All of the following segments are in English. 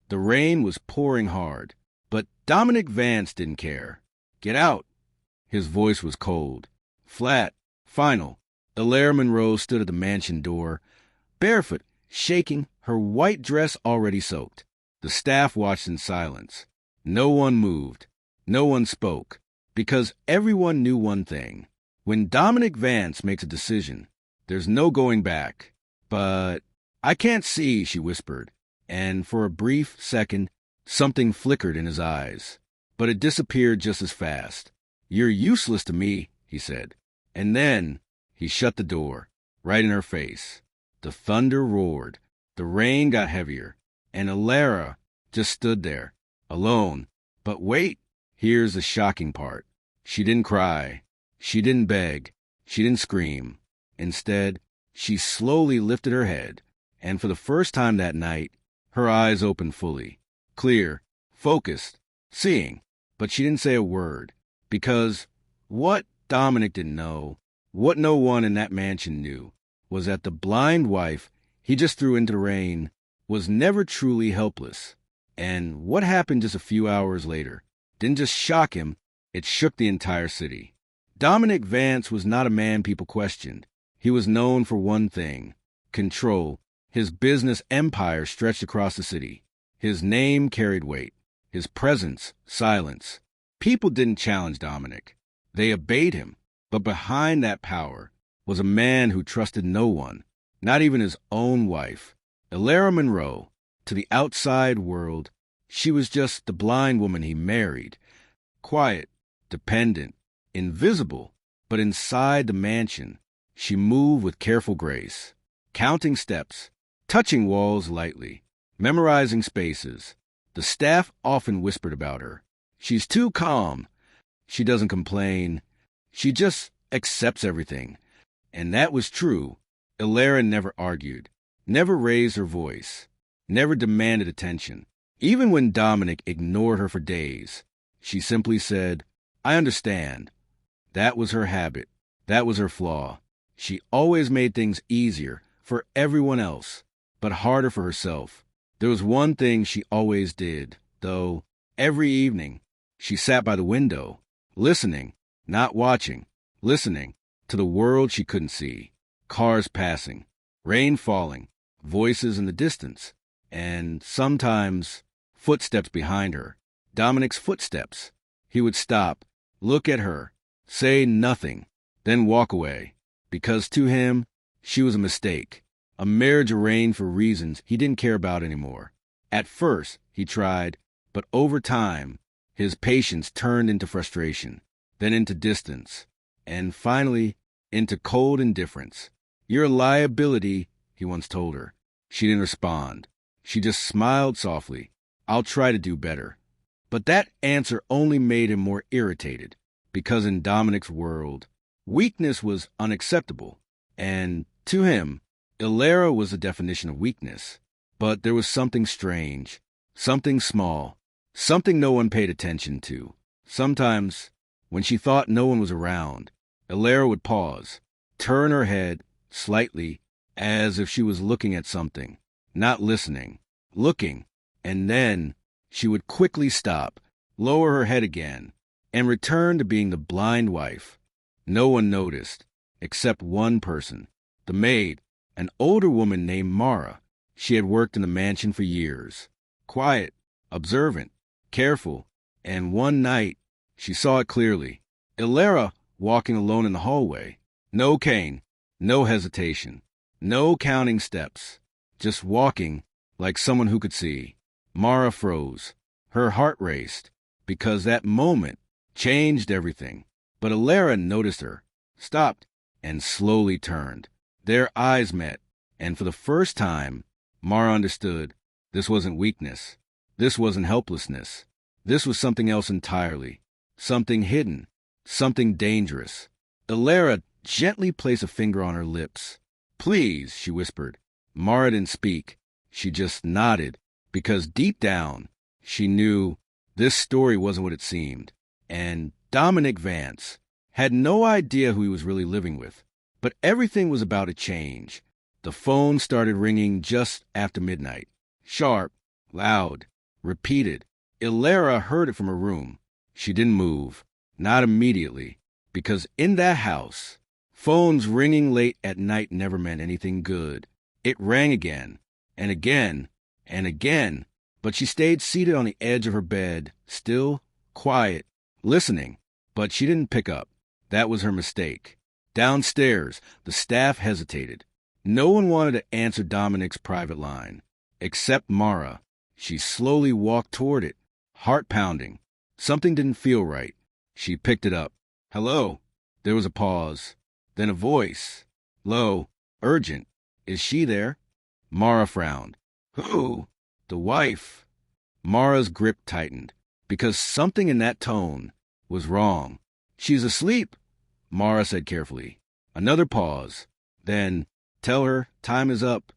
The rain was pouring hard, but Dominic Vance didn't care. "Get out." His voice was cold, flat, final. Hilaire Monroe stood at the mansion door, barefoot, shaking, her white dress already soaked. The staff watched in silence. No one moved. No one spoke. Because everyone knew one thing. When Dominic Vance makes a decision, there's no going back. "But I can't see," she whispered. And for a brief second, something flickered in his eyes. But it disappeared just as fast. "You're useless to me," he said. And then he shut the door, right in her face. The thunder roared. The rain got heavier. And Alara just stood there, alone. But wait, here's the shocking part. She didn't cry. She didn't beg. She didn't scream. Instead, she slowly lifted her head, and for the first time that night, her eyes opened fully, clear, focused, seeing. But she didn't say a word, because what Dominic didn't know, what no one in that mansion knew, was that the blind wife he just threw into the rain was never truly helpless. And what happened just a few hours later didn't just shock him, it shook the entire city. Dominic Vance was not a man people questioned. He was known for one thing: control. His business empire stretched across the city. His name carried weight. His presence, silence. People didn't challenge Dominic. They obeyed him. But behind that power was a man who trusted no one, not even his own wife. Hilaire Monroe. To the outside world, she was just the blind woman he married. Quiet, dependent, invisible. But inside the mansion, she moved with careful grace, counting steps, touching walls lightly, memorizing spaces. The staff often whispered about her. "She's too calm. She doesn't complain. She just accepts everything." And that was true. Hilaire never argued, never raised her voice, never demanded attention. Even when Dominic ignored her for days, she simply said, "I understand." That was her habit. That was her flaw. She always made things easier for everyone else, but harder for herself. There was one thing she always did, though. Every evening, she sat by the window, listening, not watching, listening to the world she couldn't see. Cars passing, rain falling, voices in the distance, and sometimes footsteps behind her. Dominic's footsteps. He would stop, look at her, say nothing, then walk away. Because to him, she was a mistake, a marriage arranged for reasons he didn't care about anymore. At first, he tried, but over time, his patience turned into frustration, then into distance, and finally into cold indifference. "You're a liability," he once told her. She didn't respond. She just smiled softly. "I'll try to do better." But that answer only made him more irritated, because in Dominic's world, weakness was unacceptable, and to him, Hilaire was the definition of weakness. But there was something strange, something small, something no one paid attention to. Sometimes, when she thought no one was around, Hilaire would pause, turn her head slightly, as if she was looking at something, not listening, looking, and then she would quickly stop, lower her head again, and return to being the blind wife. No one noticed, except one person, the maid, an older woman named Mara. She had worked in the mansion for years. Quiet, observant, careful, and one night she saw it clearly. Hilaire walking alone in the hallway. No cane, no hesitation, no counting steps, just walking like someone who could see. Mara froze. Her heart raced, because that moment changed everything. But Hilaire noticed her, stopped, and slowly turned. Their eyes met, and for the first time, Mara understood this wasn't weakness. This wasn't helplessness. This was something else entirely. Something hidden. Something dangerous. Hilaire gently placed a finger on her lips. "Please," she whispered. Mara didn't speak. She just nodded, because deep down, she knew this story wasn't what it seemed. And Dominic Vance had no idea who he was really living with. But everything was about to change. The phone started ringing just after midnight. Sharp, loud, repeated. Ilera heard it from her room. She didn't move. Not immediately. Because in that house, phones ringing late at night never meant anything good. It rang again, and again, and again. But she stayed seated on the edge of her bed, still, quiet, listening. But she didn't pick up. That was her mistake. Downstairs, the staff hesitated. No one wanted to answer Dominic's private line, except Mara. She slowly walked toward it, heart pounding. Something didn't feel right. She picked it up. Hello? There was a pause. Then a voice. Low, urgent. Is she there? Mara frowned. Who? The wife. Mara's grip tightened, because something in that tone was wrong. She's asleep, Mara said carefully. Another pause. Then, tell her time is up.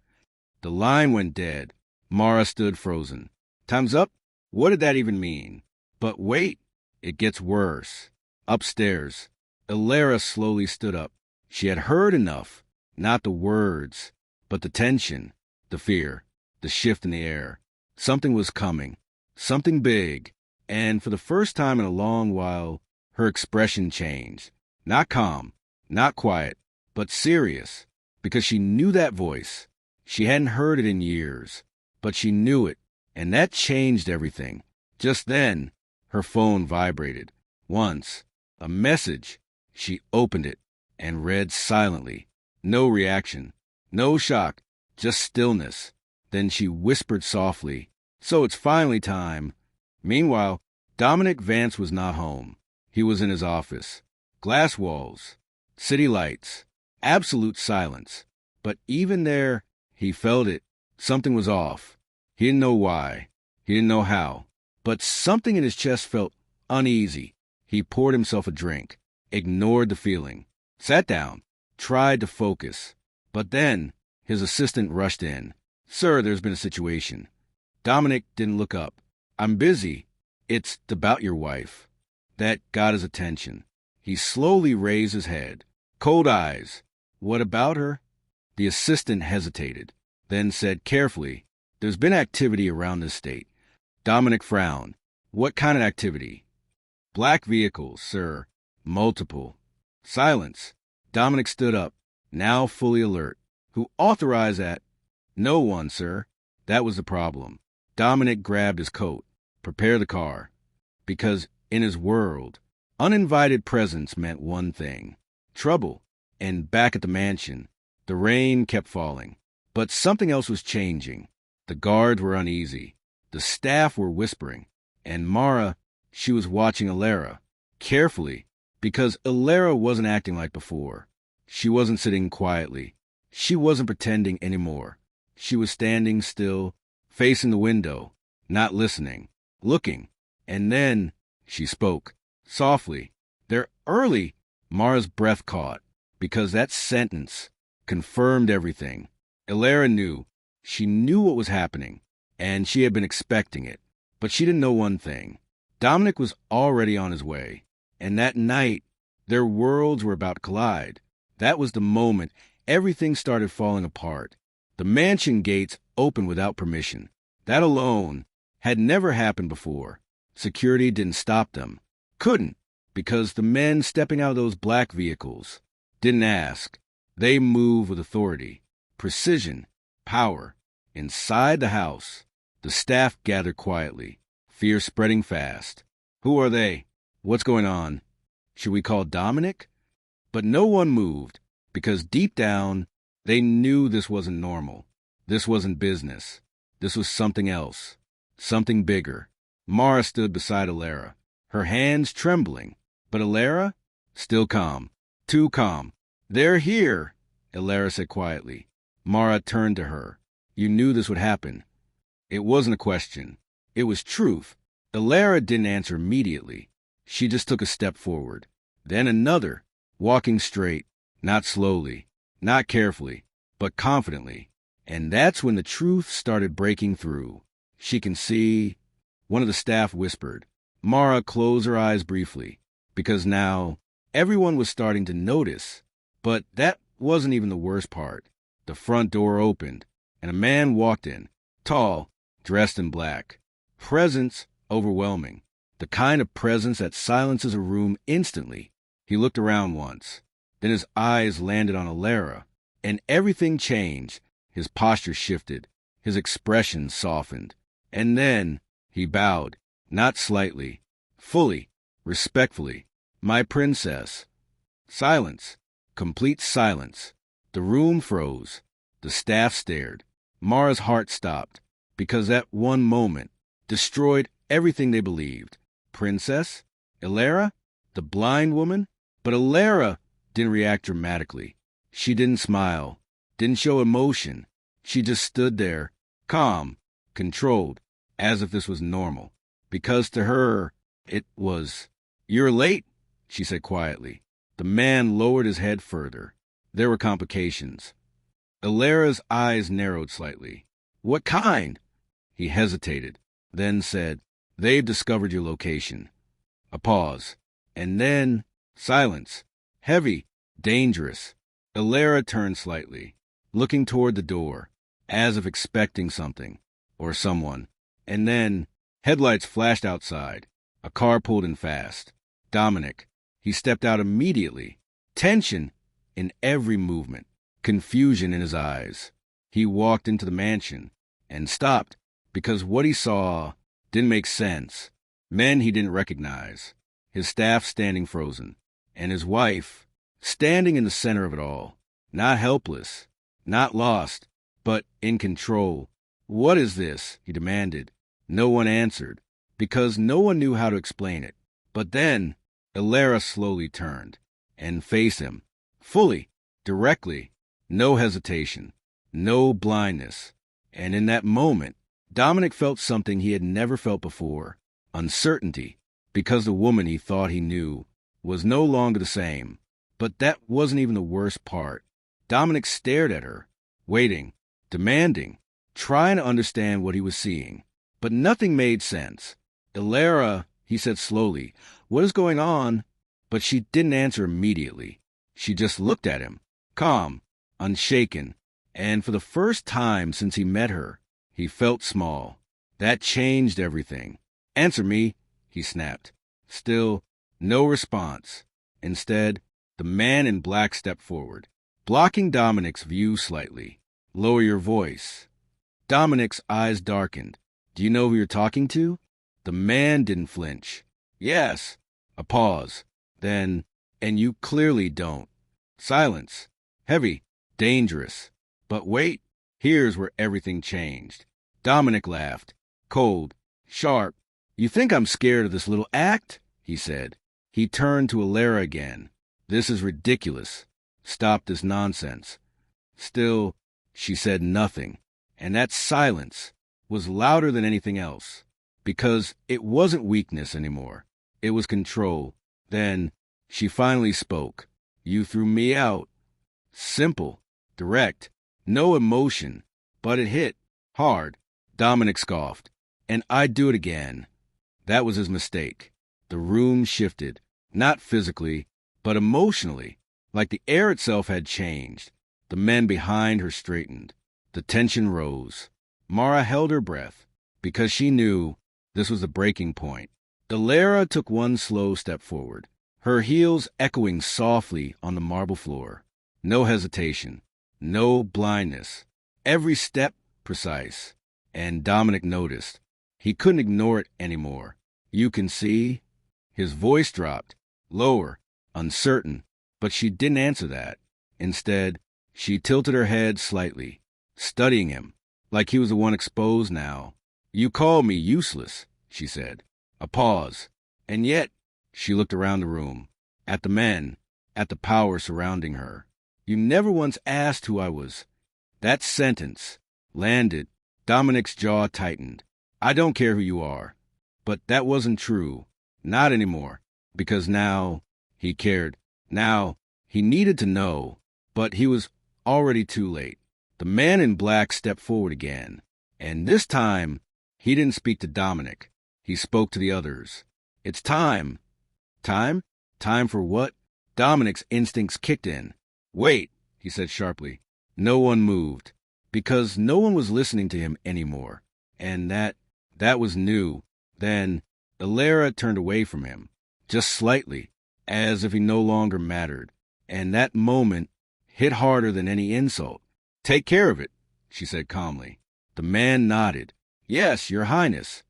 The line went dead. Mara stood frozen. Time's up? What did that even mean? But wait, it gets worse. Upstairs, Ilera slowly stood up. She had heard enough, not the words, but the tension, the fear, the shift in the air. Something was coming, something big, and for the first time in a long while, her expression changed. Not calm, not quiet, but serious, because she knew that voice. She hadn't heard it in years, but she knew it, and that changed everything. Just then, her phone vibrated. Once, a message. She opened it and read silently. No reaction, no shock, just stillness. Then she whispered softly, so it's finally time. Meanwhile, Dominic Vance was not home. He was in his office. Glass walls, city lights, absolute silence. But even there, he felt it. Something was off. He didn't know why. He didn't know how. But something in his chest felt uneasy. He poured himself a drink, ignored the feeling, sat down, tried to focus. But then his assistant rushed in. Sir, there's been a situation. Dominic didn't look up. I'm busy. It's about your wife. That got his attention. He slowly raised his head. Cold eyes. What about her? The assistant hesitated, then said carefully, There's been activity around this state. Dominic frowned. What kind of activity? Black vehicles, sir. Multiple. Silence. Dominic stood up, now fully alert. Who authorized that? No one, sir. That was the problem. Dominic grabbed his coat. Prepare the car. Because in his world, uninvited presence meant one thing. Trouble. And back at the mansion, the rain kept falling. But something else was changing. The guards were uneasy. The staff were whispering. And Mara, she was watching Ilera. Carefully. Because Ilera wasn't acting like before. She wasn't sitting quietly. She wasn't pretending anymore. She was standing still, facing the window, not listening, looking. And then she spoke, softly. They're early. Mara's breath caught, because that sentence confirmed everything. Ilera knew. She knew what was happening, and she had been expecting it. But she didn't know one thing. Dominic was already on his way. And that night, their worlds were about to collide. That was the moment everything started falling apart. The mansion gates opened without permission. That alone had never happened before. Security didn't stop them. Couldn't, because the men stepping out of those black vehicles didn't ask. They moved with authority, precision, power. Inside the house, the staff gathered quietly, fear spreading fast. Who are they? What's going on? Should we call Dominic? But no one moved, because deep down, they knew this wasn't normal. This wasn't business. This was something else. Something bigger. Mara stood beside Ilera, her hands trembling. But Ilera? Still calm. Too calm. They're here, Ilera said quietly. Mara turned to her. You knew this would happen. It wasn't a question. It was truth. Ilera didn't answer immediately. She just took a step forward. Then another, walking straight, not slowly, not carefully, but confidently. And that's when the truth started breaking through. She can see, one of the staff whispered. Mara closed her eyes briefly, because now everyone was starting to notice. But that wasn't even the worst part. The front door opened, and a man walked in, tall, dressed in black. Presence overwhelming. The kind of presence that silences a room instantly. He looked around once. Then his eyes landed on Alara, and everything changed. His posture shifted. His expression softened. And then he bowed, not slightly, fully, respectfully. "My princess." Silence. Complete silence. The room froze. The staff stared. Mara's heart stopped, because that one moment destroyed everything they believed. Princess? Alara? The blind woman? But Alara didn't react dramatically. She didn't smile, didn't show emotion. She just stood there, calm, controlled, as if this was normal. Because to her, it was. "You're late," she said quietly. The man lowered his head further. There were complications. Alara's eyes narrowed slightly. "What kind?" He hesitated, then said, "They've discovered your location." A pause. And then silence. Heavy, dangerous. Alara turned slightly, looking toward the door, as if expecting something, or someone. And then headlights flashed outside. A car pulled in fast. Dominic. He stepped out immediately. Tension in every movement. Confusion in his eyes. He walked into the mansion and stopped because what he saw didn't make sense. Men he didn't recognize. His staff standing frozen. And his wife standing in the center of it all. Not helpless. Not lost. But in control. "What is this?" he demanded. No one answered, because no one knew how to explain it. But then Alara slowly turned and faced him. Fully. Directly. No hesitation. No blindness. And in that moment, Dominic felt something he had never felt before. Uncertainty. Because the woman he thought he knew was no longer the same. But that wasn't even the worst part. Dominic stared at her, waiting, demanding, trying to understand what he was seeing. But nothing made sense. "Alara," he said slowly, "what is going on?" But she didn't answer immediately. She just looked at him, calm, unshaken. And for the first time since he met her, he felt small. That changed everything. "Answer me," he snapped. Still, no response. Instead, the man in black stepped forward, blocking Dominic's view slightly. "Lower your voice." Dominic's eyes darkened. "Do you know who you're talking to?" The man didn't flinch. "Yes." A pause. Then, "And you clearly don't." Silence. Heavy. Dangerous. But wait. Here's where everything changed. Dominic laughed. Cold. Sharp. "You think I'm scared of this little act?" he said. He turned to Alara again. "This is ridiculous. Stop this nonsense." Still, she said nothing. And that silence was louder than anything else. Because it wasn't weakness anymore. It was control. Then she finally spoke. "You threw me out." Simple. Direct. No emotion. But it hit. Hard. Dominic scoffed. "And I'd do it again." That was his mistake. The room shifted. Not physically, but emotionally. Like the air itself had changed. The men behind her straightened. The tension rose. Mara held her breath, because she knew this was the breaking point. Alara took one slow step forward, her heels echoing softly on the marble floor. No hesitation. No blindness. Every step precise. And Dominic noticed. He couldn't ignore it anymore. "You can see?" His voice dropped. Lower. Uncertain. But she didn't answer that. Instead, she tilted her head slightly, studying him, like he was the one exposed now. "You called me useless," she said. A pause. "And yet," she looked around the room, at the men, at the power surrounding her. "You never once asked who I was." That sentence landed. Dominic's jaw tightened. "I don't care who you are." But that wasn't true. Not anymore. Because now he cared. Now he needed to know. But he was already too late. The man in black stepped forward again. And this time, he didn't speak to Dominic. He spoke to the others. "It's time." Time? Time for what? Dominic's instincts kicked in. "Wait," he said sharply. No one moved. Because no one was listening to him anymore. And that That was new. Then Alara turned away from him, just slightly, as if he no longer mattered. And that moment hit harder than any insult. "Take care of it," she said calmly. The man nodded. "Yes, Your Highness."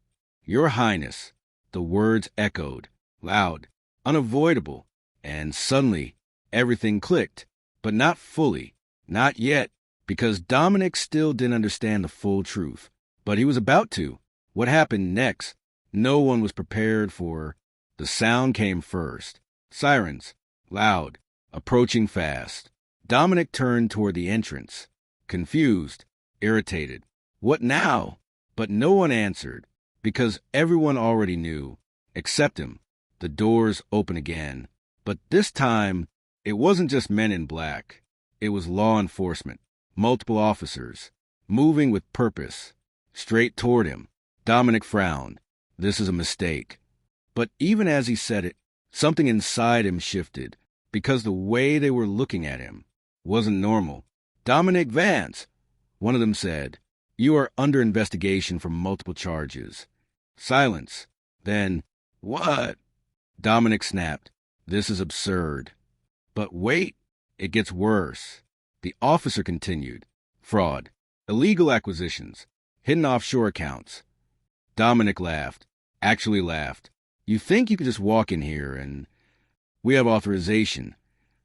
"Your Highness." The words echoed, loud, unavoidable, and suddenly everything clicked, but not fully, not yet, because Dominic still didn't understand the full truth. But he was about to. What happened next, no one was prepared for. The sound came first. Sirens, loud, approaching fast. Dominic turned toward the entrance, confused, irritated. What now? But no one answered, because everyone already knew, except him. The doors open again. But this time, it wasn't just men in black. It was law enforcement, multiple officers, moving with purpose, straight toward him. Dominic frowned. This is a mistake. But even as he said it, something inside him shifted, because the way they were looking at him wasn't normal. "Dominic Vance," one of them said, "you are under investigation for multiple charges." Silence. Then, "What?" Dominic snapped. "This is absurd." But wait, it gets worse. The officer continued. "Fraud, illegal acquisitions, hidden offshore accounts." Dominic laughed, actually laughed. "You think you could just walk in here and we have authorization."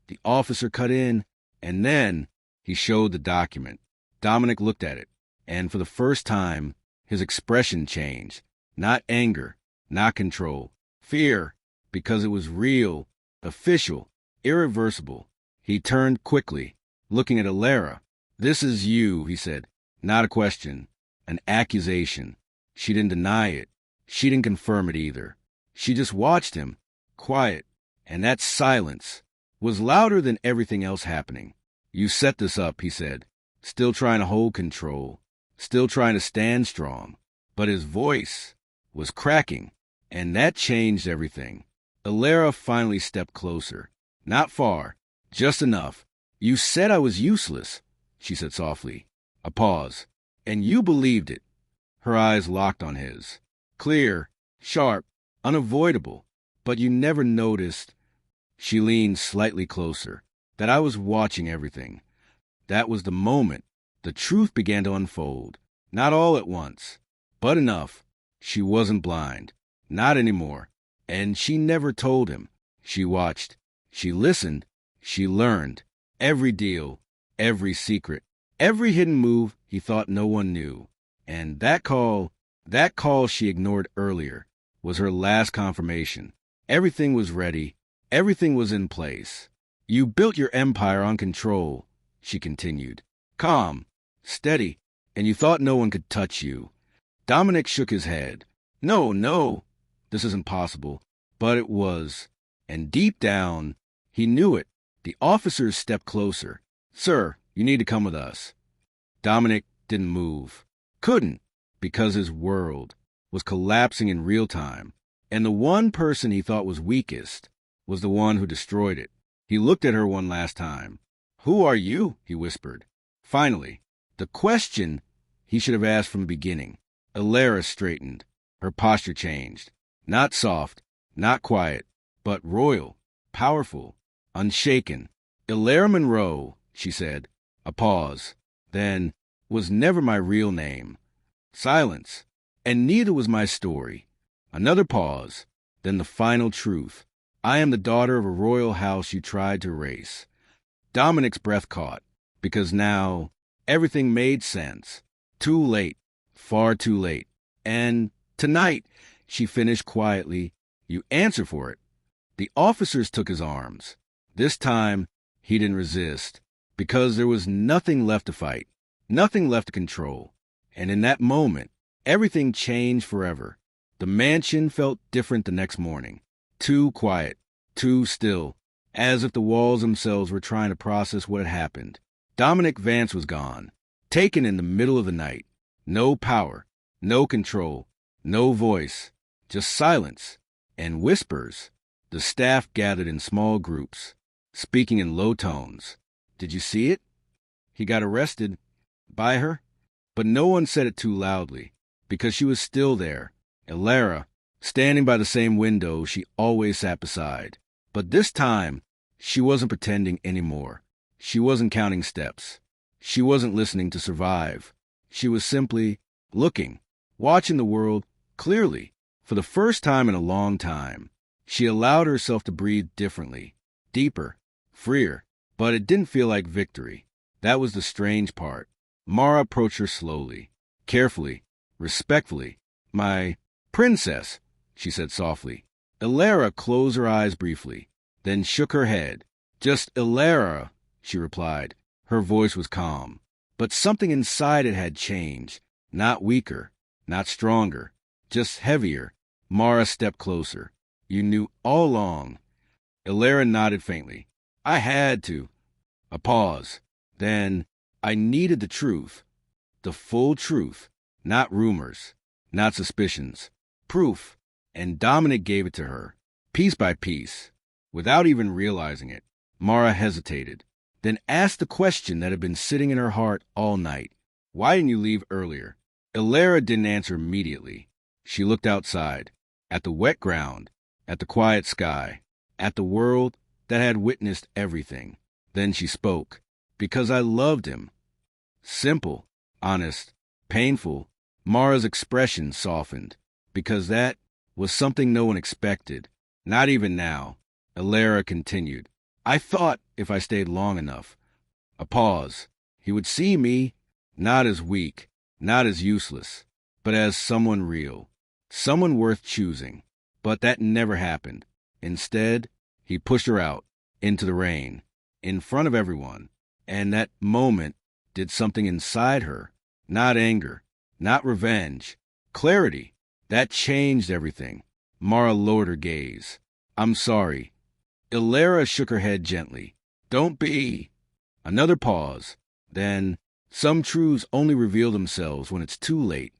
The officer cut in, and then he showed the document. Dominic looked at it, and for the first time, his expression changed. Not anger, not control. Fear, because it was real, official, irreversible. He turned quickly, looking at Alara. "This is you," he said. "Not a question, an accusation." She didn't deny it. She didn't confirm it either. She just watched him, quiet, and that silence was louder than everything else happening. "You set this up," he said, still trying to hold control, still trying to stand strong. But his voice was cracking, and that changed everything. Alara finally stepped closer. Not far, just enough. "You said I was useless," she said softly. A pause. "And you believed it." Her eyes locked on his. Clear, sharp, unavoidable. "But you never noticed," she leaned slightly closer, "that I was watching everything." That was the moment the truth began to unfold. Not all at once, but enough. She wasn't blind. Not anymore. And she never told him. She watched. She listened. She learned. Every deal, every secret, every hidden move he thought no one knew. And that call she ignored earlier, was her last confirmation. Everything was ready. Everything was in place. "You built your empire on control," she continued. "Calm, steady, and you thought no one could touch you." Dominic shook his head. No, this isn't possible." But it was. And deep down, he knew it. The officers stepped closer. "Sir, you need to come with us." Dominic didn't move. Couldn't, because his world was collapsing in real time. And the one person he thought was weakest was the one who destroyed it. He looked at her one last time. "Who are you?" he whispered. Finally, the question he should have asked from the beginning. Alara straightened. Her posture changed. Not soft, not quiet, but royal, powerful, unshaken. "Alara Monroe," she said. A pause. Then, "was never my real name." Silence. "And neither was my story." Another pause. Then the final truth. "I am the daughter of a royal house you tried to erase." Dominic's breath caught, because now everything made sense. Too late. Far too late. "And tonight," she finished quietly, "you answer for it." The officers took his arms. This time, he didn't resist, because there was nothing left to fight, nothing left to control. And in that moment, everything changed forever. The mansion felt different the next morning. Too quiet, too still, as if the walls themselves were trying to process what had happened. Dominic Vance was gone, taken in the middle of the night. No power, no control, no voice, just silence and whispers. The staff gathered in small groups, speaking in low tones. "Did you see it? He got arrested by her?" But no one said it too loudly. because she was still there. Elara, standing by the same window she always sat beside. But this time, she wasn't pretending anymore. She wasn't counting steps. She wasn't listening to survive. She was simply looking, watching the world clearly. For the first time in a long time, she allowed herself to breathe differently, deeper, freer. But it didn't feel like victory. That was the strange part. Mara approached her slowly, carefully, respectfully. "My princess," she said softly. Elara closed her eyes briefly, then shook her head. "Just Elara," she replied. Her voice was calm, but something inside it had changed. Not weaker, not stronger, just heavier. Mara stepped closer. "You knew all along." Elara nodded faintly. "I had to." A pause. Then, "I needed the truth. The full truth. Not rumors. Not suspicions. Proof." And Dominic gave it to her, piece by piece. Without even realizing it, Mara hesitated, then asked the question that had been sitting in her heart all night. "Why didn't you leave earlier?" Elara didn't answer immediately. She looked outside, at the wet ground, at the quiet sky, at the world that had witnessed everything. Then she spoke. "Because I loved him." Simple, honest, painful. Mara's expression softened. "Because that was something no one expected. Not even now." Elara continued. "I thought if I stayed long enough." A pause. "He would see me, not as weak, not as useless, but as someone real, someone worth choosing." But that never happened. Instead, he pushed her out, into the rain, in front of everyone. And that moment did something inside her. Not anger, not revenge, clarity. That changed everything. Mara lowered her gaze. "I'm sorry." Elara shook her head gently. "Don't be." Another pause. Then, "Some truths only reveal themselves when it's too late."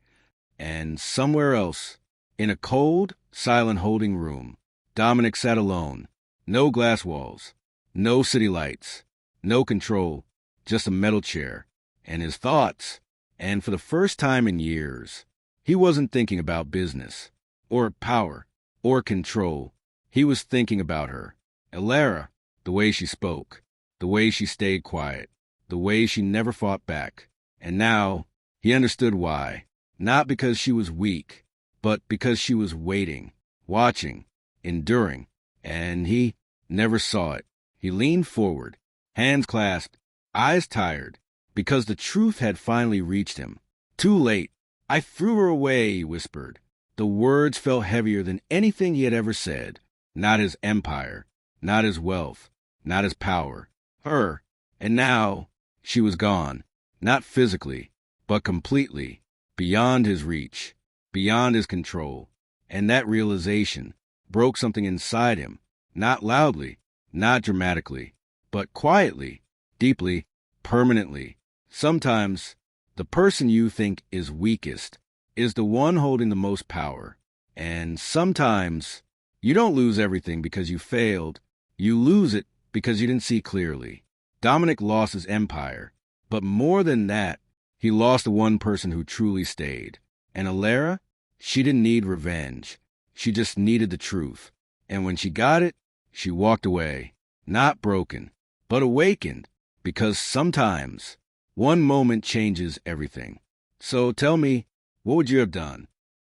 And somewhere else, in a cold, silent holding room, Dominic sat alone. No glass walls, no city lights, no control, just a metal chair, and his thoughts. And for the first time in years, he wasn't thinking about business, or power, or control. He was thinking about her. Elara, the way she spoke, the way she stayed quiet, the way she never fought back. And now, he understood why. Not because she was weak, but because she was waiting, watching, enduring. And he never saw it. He leaned forward, hands clasped, eyes tired, because the truth had finally reached him. Too late. "I threw her away," he whispered. The words felt heavier than anything he had ever said. Not his empire, not his wealth, not his power. Her. And now, she was gone. Not physically, but completely. Beyond his reach, beyond his control. And that realization broke something inside him. Not loudly, not dramatically, but quietly, deeply, permanently. Sometimes, the person you think is weakest is the one holding the most power. And sometimes, you don't lose everything because you failed. You lose it because you didn't see clearly. Dominic lost his empire. But more than that, he lost the one person who truly stayed. And Elara, she didn't need revenge. She just needed the truth. And when she got it, she walked away. Not broken, but awakened. Because sometimes, one moment changes everything. So tell me, what would you have done?